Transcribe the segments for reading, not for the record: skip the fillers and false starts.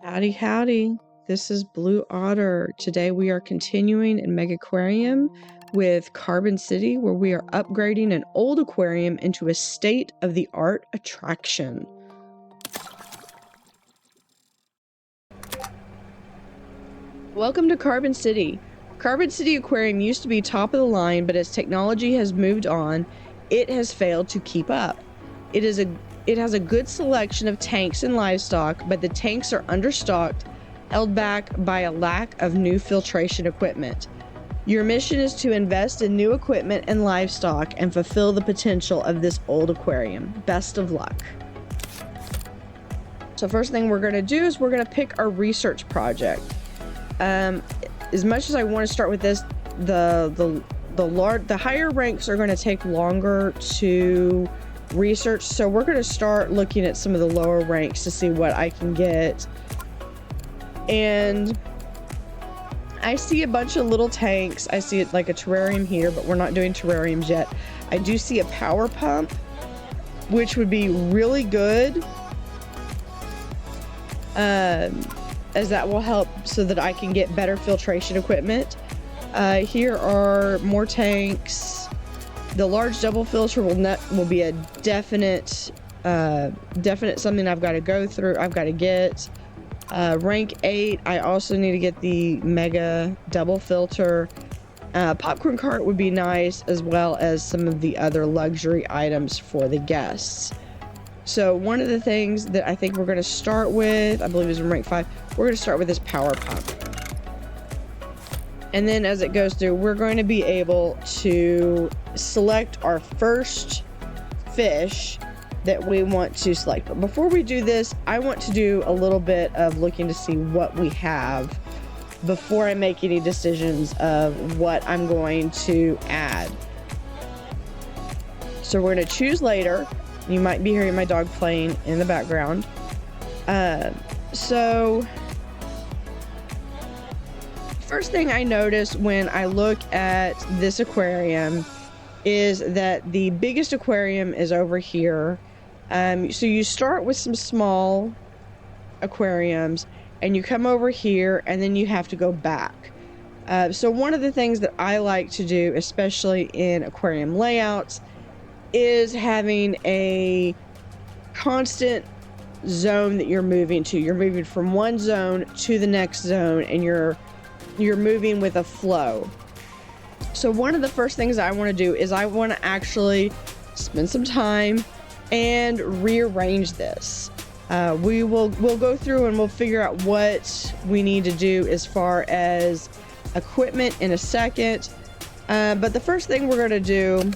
Howdy Howdy, this is Blue Otter. Today we are continuing in Megaquarium with Carbon City, where we are upgrading an old aquarium into a state-of-the-art attraction. Welcome to Carbon City. Carbon City Aquarium used to be top of the line, but as technology has moved on, it has failed to keep up. It has a good selection of tanks and livestock, but the tanks are understocked, held back by a lack of new filtration equipment. Your mission is to invest in new equipment and livestock and fulfill the potential of this old aquarium. Best of luck. So first thing we're going to do is we're going to pick our research project. As much as I want to start with this, the higher ranks are going to take longer to research, so we're going to start looking at some of the lower ranks to see what I can get. And I see a bunch of little tanks. I see it like a terrarium here, but we're not doing terrariums yet. I do see a power pump, which would be really good, as that will help so that I can get better filtration equipment. Here are more tanks. The large double filter will be a definite something I've got to go through. I've got to get rank 8. I also need to get the mega double filter. Popcorn cart would be nice, as well as some of the other luxury items for the guests. So one of the things that I think we're going to start with, I believe is in rank 5, we're going to start with this power pump. And then as it goes through, we're going to be able to select our first fish that we want to select. But before we do this, I want to do a little bit of looking to see what we have before I make any decisions of what I'm going to add. So we're going to choose later. You might be hearing my dog playing in the background. First thing I notice when I look at this aquarium is that the biggest aquarium is over here. So you start with some small aquariums and you come over here and then you have to go back. So one of the things that I like to do, especially in aquarium layouts, is having a constant zone that you're moving to. You're moving from one zone to the next zone, and you're moving with a flow. So one of the first things I want to do is I want to actually spend some time and rearrange this. We'll go through and we'll figure out what we need to do as far as equipment in a second. But the first thing we're going to do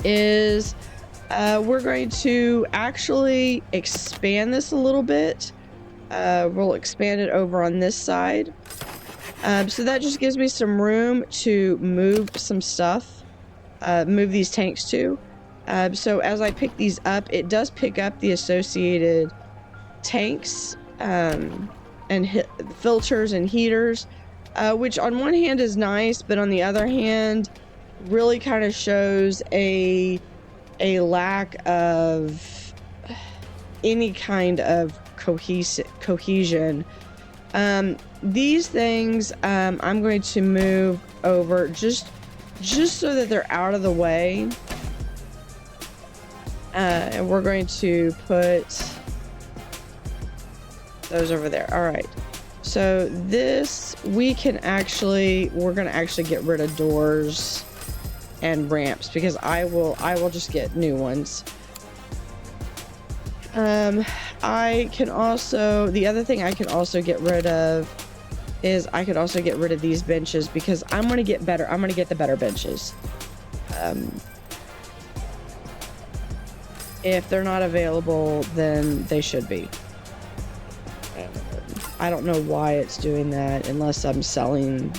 is we're going to actually expand this a little bit. We'll expand it over on this side. So that just gives me some room to move some stuff, move these tanks to. So as I pick these up, it does pick up the associated tanks and filters and heaters, which on one hand is nice, but on the other hand really kind of shows a lack of any kind of cohesion. These things I'm going to move over just so that they're out of the way, and we're going to put those over there. All right, so this we're going to actually get rid of doors and ramps, because I will just get new ones. The other thing I can also get rid of is I could also get rid of these benches, because I'm going to get the better benches. If they're not available, then they should be. I don't know why it's doing that, unless I'm selling.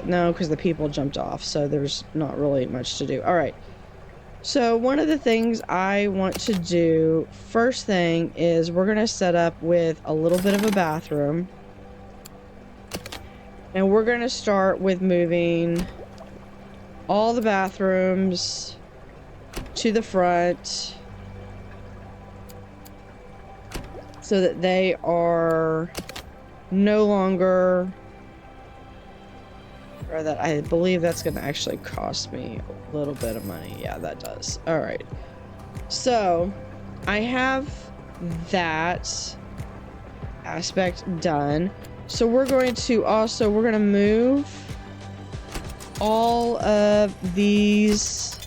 No, because the people jumped off, so there's not really much to do. All right. So one of the things I want to do, first thing, is we're going to set up with a little bit of a bathroom. And we're going to start with moving all the bathrooms to the front. so that they are no longer, or that I believe that's going to actually cost me a little bit of money. Yeah, that does. All right. So I have that aspect done. So we're going to move all of these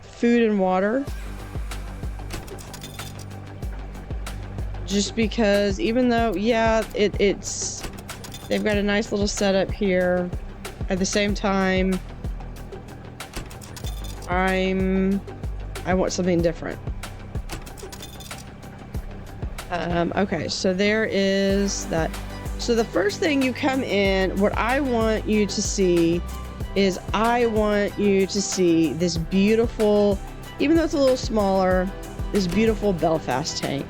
food and water. Just because even though, yeah, it's they've got a nice little setup here. At the same time, I want something different. Okay, so there is that. So the first thing you come in, what I want you to see is I want you to see this beautiful, even though it's a little smaller, this beautiful Belfast tank.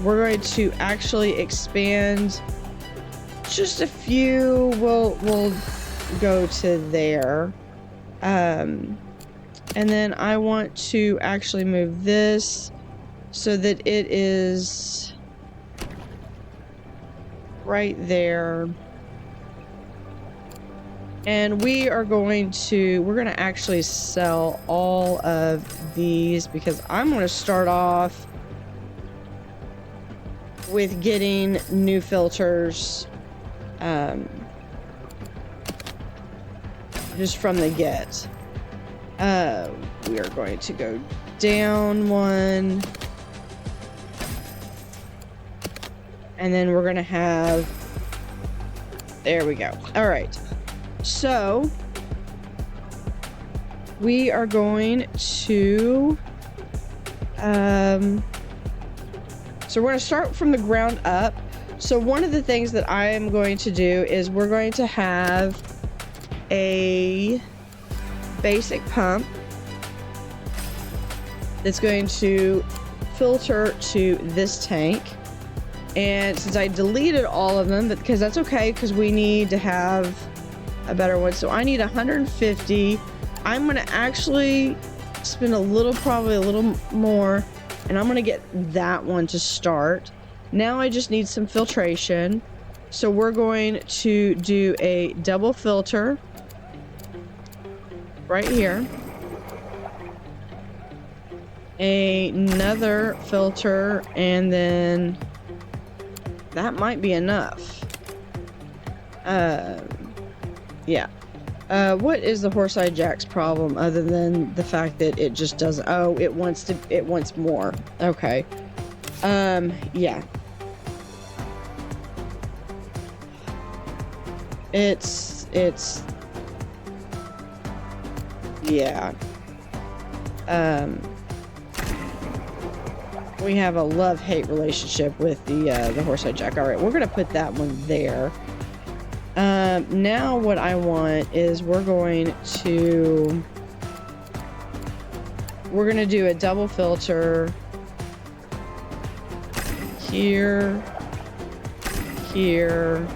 We're going to actually expand just a few. We'll go to there. And then I want to actually move this so that it is right there. And we're going to actually sell all of these because I'm going to start off with getting new filters just from the get. We are going to go down one, and then we're going to have, there we go. All right. So we are going to, so we're going to start from the ground up. So one of the things that I am going to do is we're going to have a basic pump that's going to filter to this tank. And since I deleted all of them, because that's okay, because we need to have a better one. So I need 150. I'm going to actually spend probably a little more, and I'm going to get that one to start. Now I just need some filtration. So we're going to do a double filter right here. Another filter, and then that might be enough. Yeah. What is the Horse-Eye Jack's problem other than the fact that it just doesn't, oh, it wants more. Okay. Yeah. It's, yeah. We have a love-hate relationship with the Horse-Eye Jack. All right, we're gonna put that one there. Now what I want is we're gonna do a double filter here, here,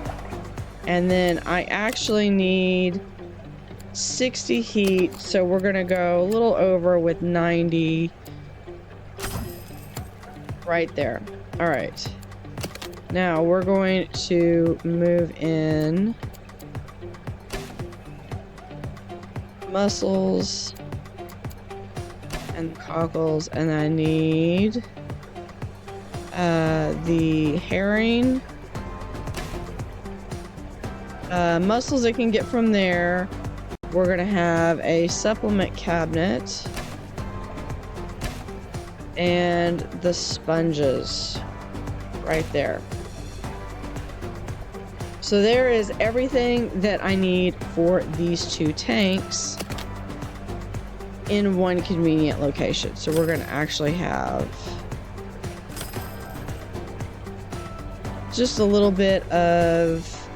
and then I actually need 60 heat, so we're gonna go a little over with 90 right there. All right. Now we're going to move in mussels and cockles, and I need the herring. Mussels I can get from there. We're gonna have a supplement cabinet and the sponges right there. So there is everything that I need for these two tanks in one convenient location. So we're going to actually have just a little bit of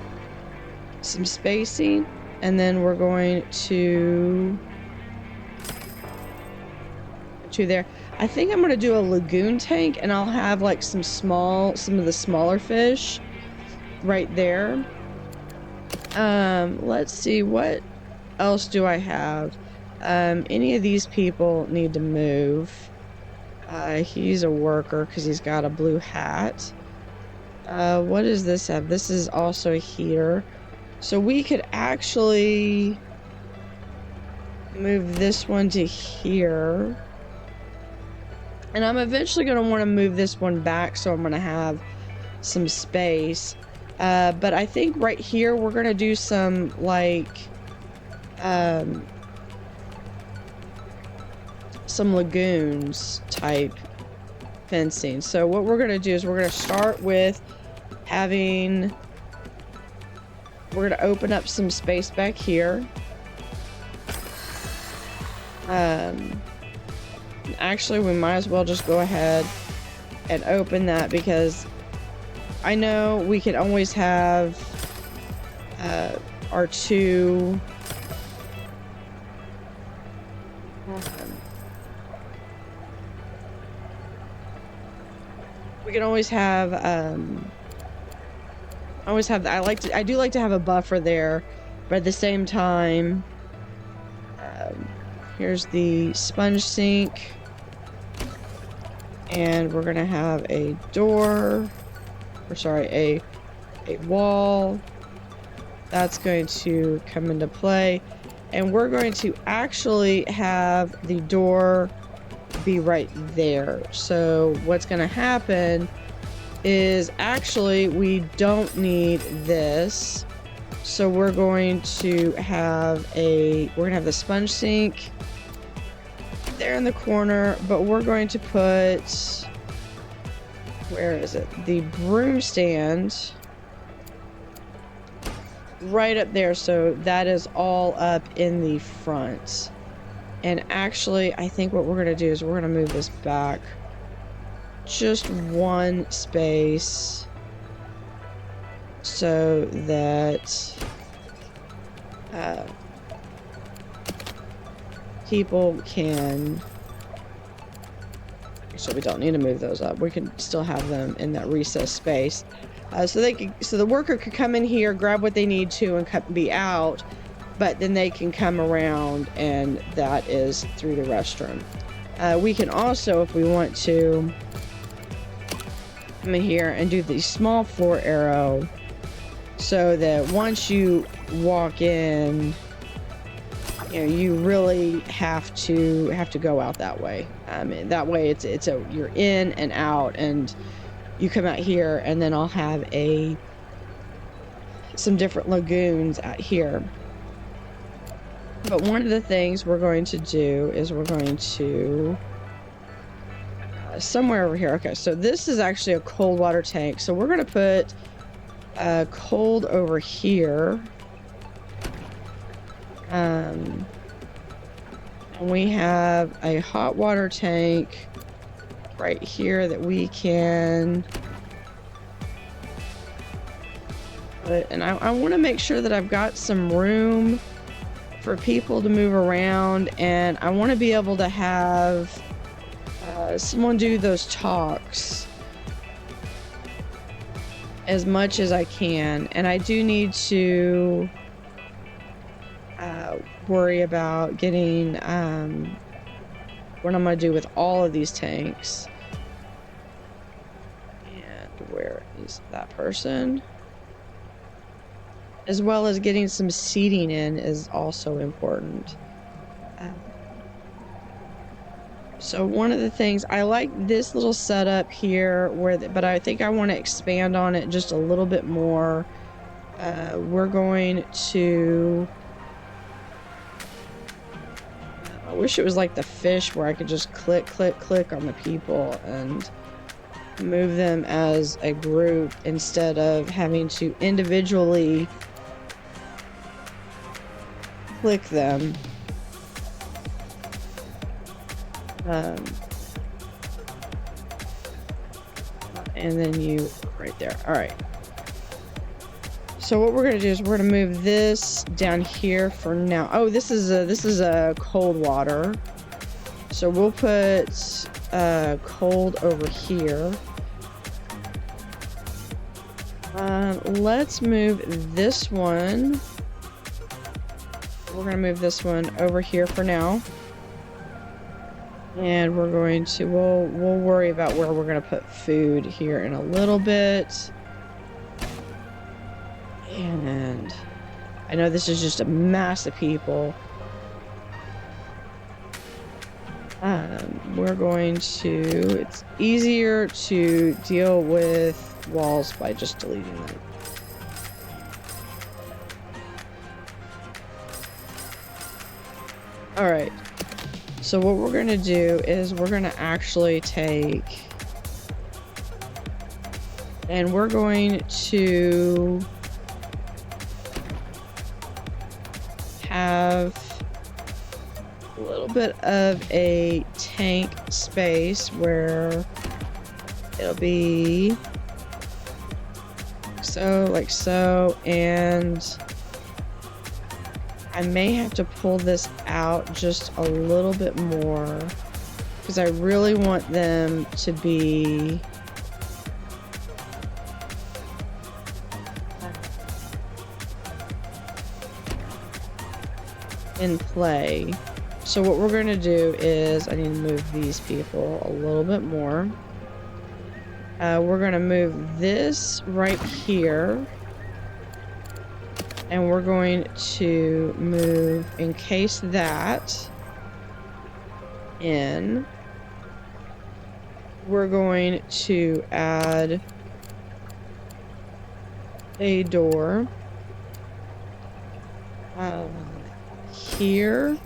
some spacing, and then we're going to there. I think I'm going to do a lagoon tank, and I'll have like some of the smaller fish right there. Let's see, what else do I have? Any of these people need to move. He's a worker because he's got a blue hat. What does this have? This is also a heater. So we could actually move this one to here. And I'm eventually going to want to move this one back, so I'm going to have some space. But I think right here we're going to do some, like, some lagoons type fencing. So what we're going to do is we're going to start with having... We're going to open up some space back here. Actually, we might as well just go ahead and open that, because I know we can always have our two we can always have I do like to have a buffer there, but at the same time, here's the sponge sink, and we're gonna have a door, or sorry, a wall that's going to come into play, and we're going to actually have the door be right there. So what's going to happen is, actually we don't need this, so we're going to have the sponge sink there in the corner, but we're going to put, where is it, the broom stand right up there, so that is all up in the front. And actually, I think what we're going to do is we're going to move this back just one space so that people can... So we don't need to move those up. We can still have them in that recessed space. So the worker could come in here, grab what they need to, and be out. But then they can come around, and that is through the restroom. We can also, if we want to, come in here and do the small floor arrow, so that once you walk in, you know, you really have to go out that way. I mean, that way you're in and out, and you come out here, and then I'll have some different lagoons out here. But one of the things we're going to do is we're going to somewhere over here. Okay, so this is actually a cold water tank, so we're going to put cold over here. And we have a hot water tank right here that we can put, and I want to make sure that I've got some room for people to move around, and I want to be able to have someone do those talks as much as I can. And I do need to worry about getting what I'm going to do with all of these tanks. And where is that person? As well as getting some seating in is also important. So one of the things, I like this little setup here, but I think I want to expand on it just a little bit more. We're going to... I wish it was like the fish, where I could just click, click, click on the people and move them as a group, instead of having to individually click them. And then you right there. All right. So what we're gonna do is we're gonna move this down here for now. Oh, this is a cold water. So we'll put cold over here. Let's move this one. We're gonna move this one over here for now. And we're going to, we'll worry about where we're going to put food here in a little bit. And I know this is just a mass of people. We're going to, it's easier to deal with walls by just deleting them. All right. So what we're going to do is we're going to actually take, and we're going to have a little bit of a tank space where it'll be so, like so, and I may have to pull this out just a little bit more because I really want them to be in play. So what we're going to do is I need to move these people a little bit more. We're going to move this right here. And we're going to move, encase that in. We're going to add a door here.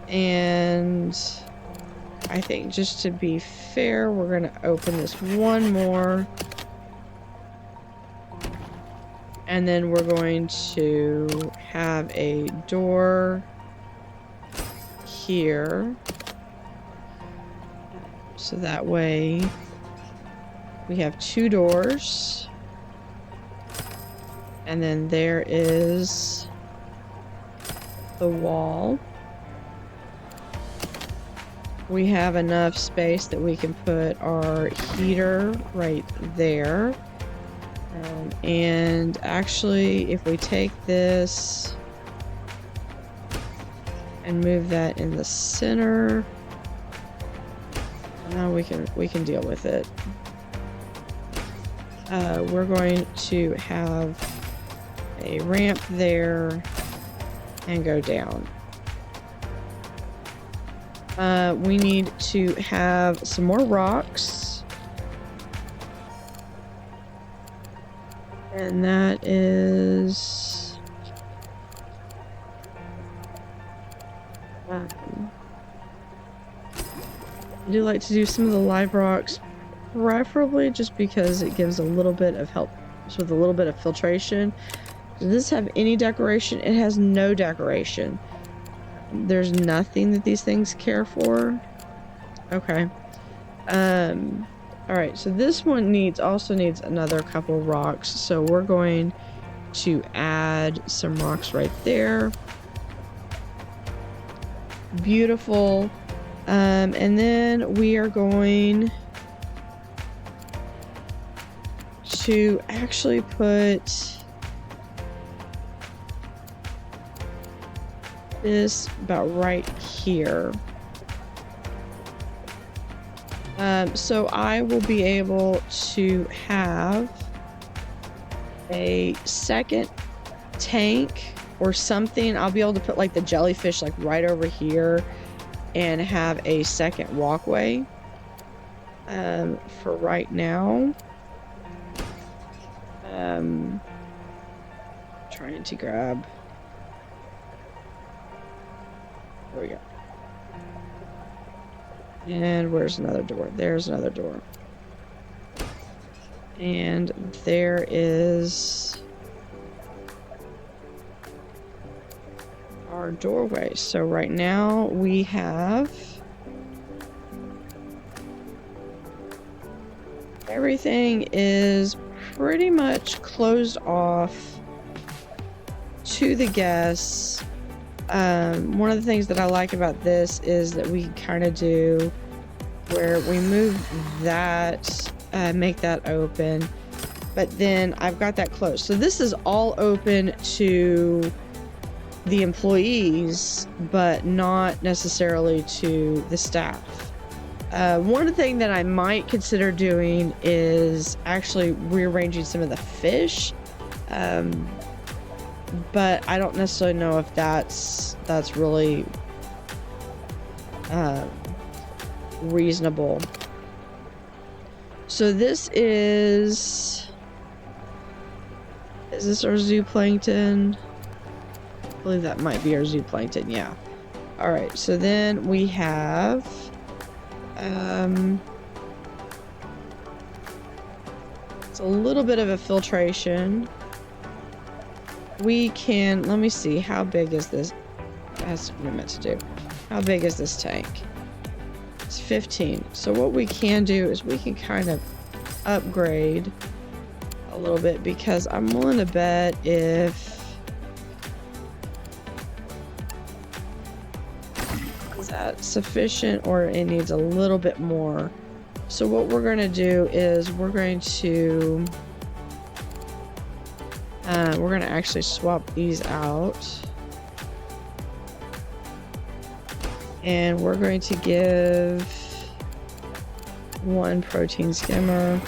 And I think just to be fair, we're going to open this one more. And then we're going to have a door here. So that way we have two doors. And then there is the wall. We have enough space that we can put our heater right there. And actually, if we take this and move that in the center, now we can deal with it. We're going to have a ramp there and go down. We need to have some more rocks. And that is... I do like to do some of the live rocks, preferably just because it gives a little bit of help with a little bit of filtration. Does this have any decoration? It has no decoration. There's nothing that these things care for. Okay. Alright, so this one also needs another couple rocks. So we're going to add some rocks right there. Beautiful. And then we are going to actually put this about right here. So I will be able to have a second tank or something. I'll be able to put like the jellyfish like right over here and have a second walkway. For right now. Trying to grab. There we go. And where's another door? There's another door. And there is our doorway. So right now we have everything is pretty much closed off to the guests. One of the things that I like about this is that we kind of do where we move that, make that open, but then I've got that closed. So this is all open to the employees, but not necessarily to the staff. One thing that I might consider doing is actually rearranging some of the fish, but I don't necessarily know if that's really reasonable. So this is this our zooplankton? I believe that might be our zooplankton, yeah. All right, so then we have it's a little bit of a filtration. We can, let me see, how big is this? That's what I meant to do. How big is this tank? It's 15. So what we can do is we can kind of upgrade a little bit, because I'm willing to bet if is that sufficient or it needs a little bit more. So what we're going to do is we're going to actually swap these out, and we're going to give one protein skimmer,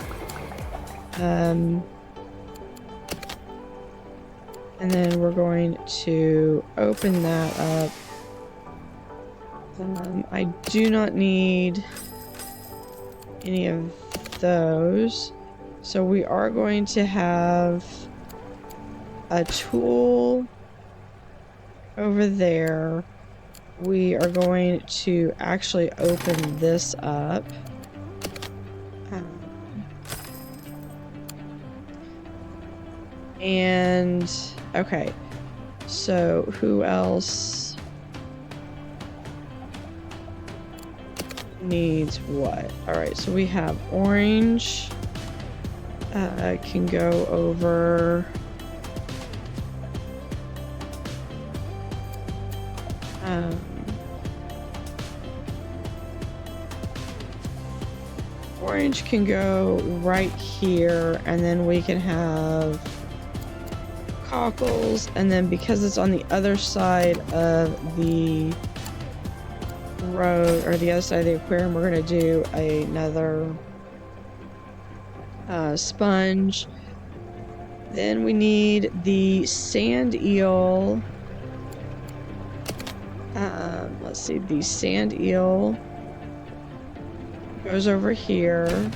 and then we're going to open that up. I do not need any of those, so we are going to have a tool over there. We are going to actually open this up. And okay, so who else needs what? All right, so we have orange can go over orange can go right here, and then we can have cockles, and then because it's on the other side of the road, or the other side of the aquarium, we're going to do another sponge. Then we need the sand eel. Let's see, the sand eel goes over here.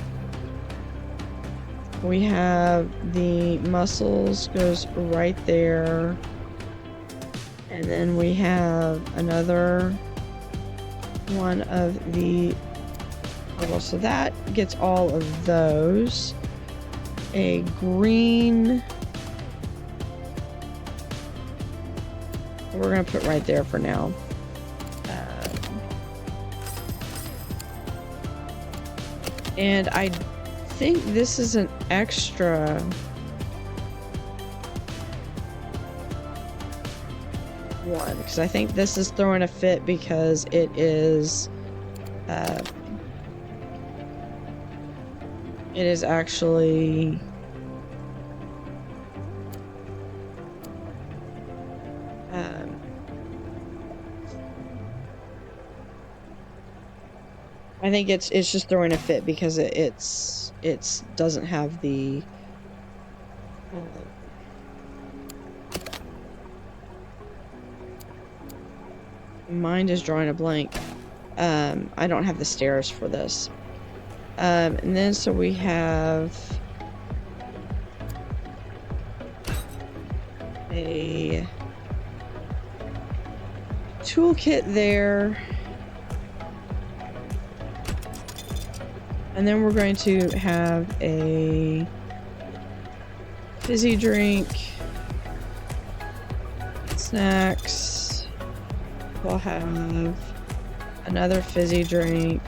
We have the mussels goes right there, and then we have another one of the, well, so that gets all of those. A green, we're gonna put right there for now. And I think this is an extra one, because I think this is throwing a fit because it is actually I think it's just throwing a fit because it's doesn't have the mind is drawing a blank. I don't have the stairs for this. And then so we have a toolkit there. And then we're going to have a fizzy drink, snacks. We'll have another fizzy drink,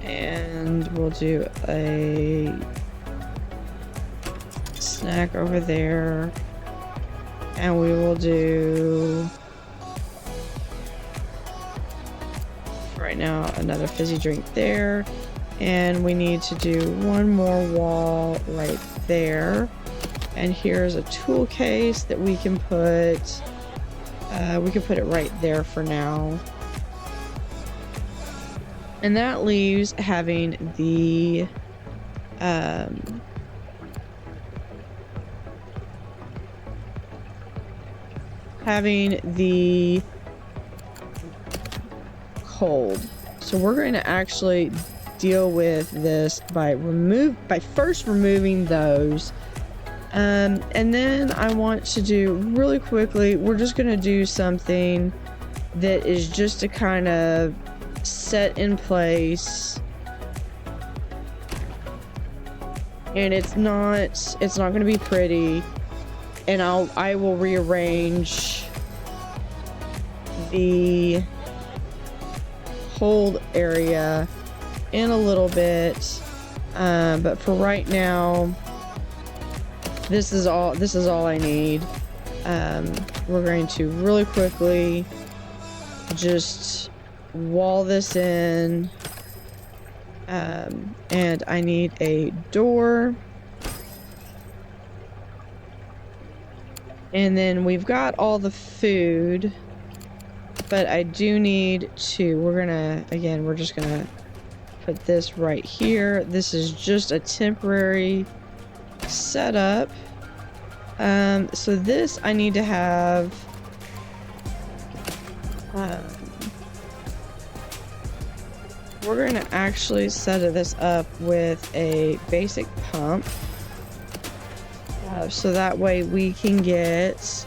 and we'll do a snack over there, and we will do right now another fizzy drink there. And we need to do one more wall right there. And here's a tool case that we can put We could put it right there for now. And that leaves having the cold. So we're going to actually deal with this by first removing those. And then I want to do really quickly, we're just going to do something that is just to kind of set in place. And it's not going to be pretty. And I will rearrange the hold area in a little bit. But for right now, this is all I need. We're going to really quickly just wall this in. And I need a door. And then we've got all the food, but I do need to, we're just gonna put this right here. This is just a temporary setup. So this I need to have, we're gonna actually set this up with a basic pump. So that way we can get,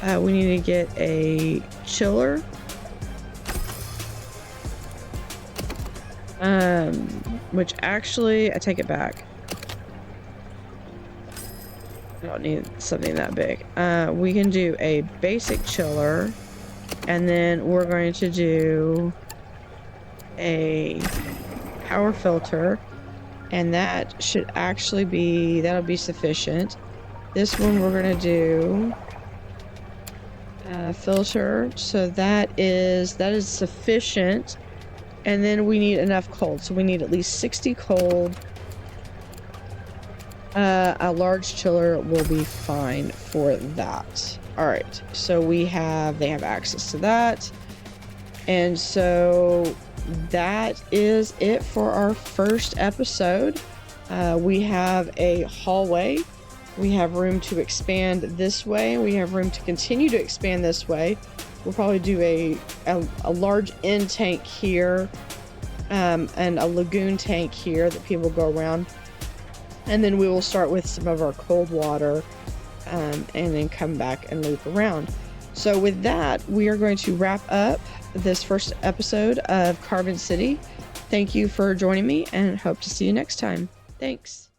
we need to get a chiller. Which actually, I take it back. I don't need something that big. We can do a basic chiller, and then we're going to do a power filter, and that should actually be, that'll be sufficient. This one we're going to do filter, so that is sufficient. And then we need enough cold, so we need at least 60 cold. A large chiller will be fine for that. All right, so they have access to that. And so that is it for our first episode. We have a hallway. We have room to expand this way. We have room to continue to expand this way. We'll probably do a large end tank here, and a lagoon tank here that people go around. And then we will start with some of our cold water, and then come back and loop around. So with that, we are going to wrap up this first episode of Carbon City. Thank you for joining me, and hope to see you next time. Thanks.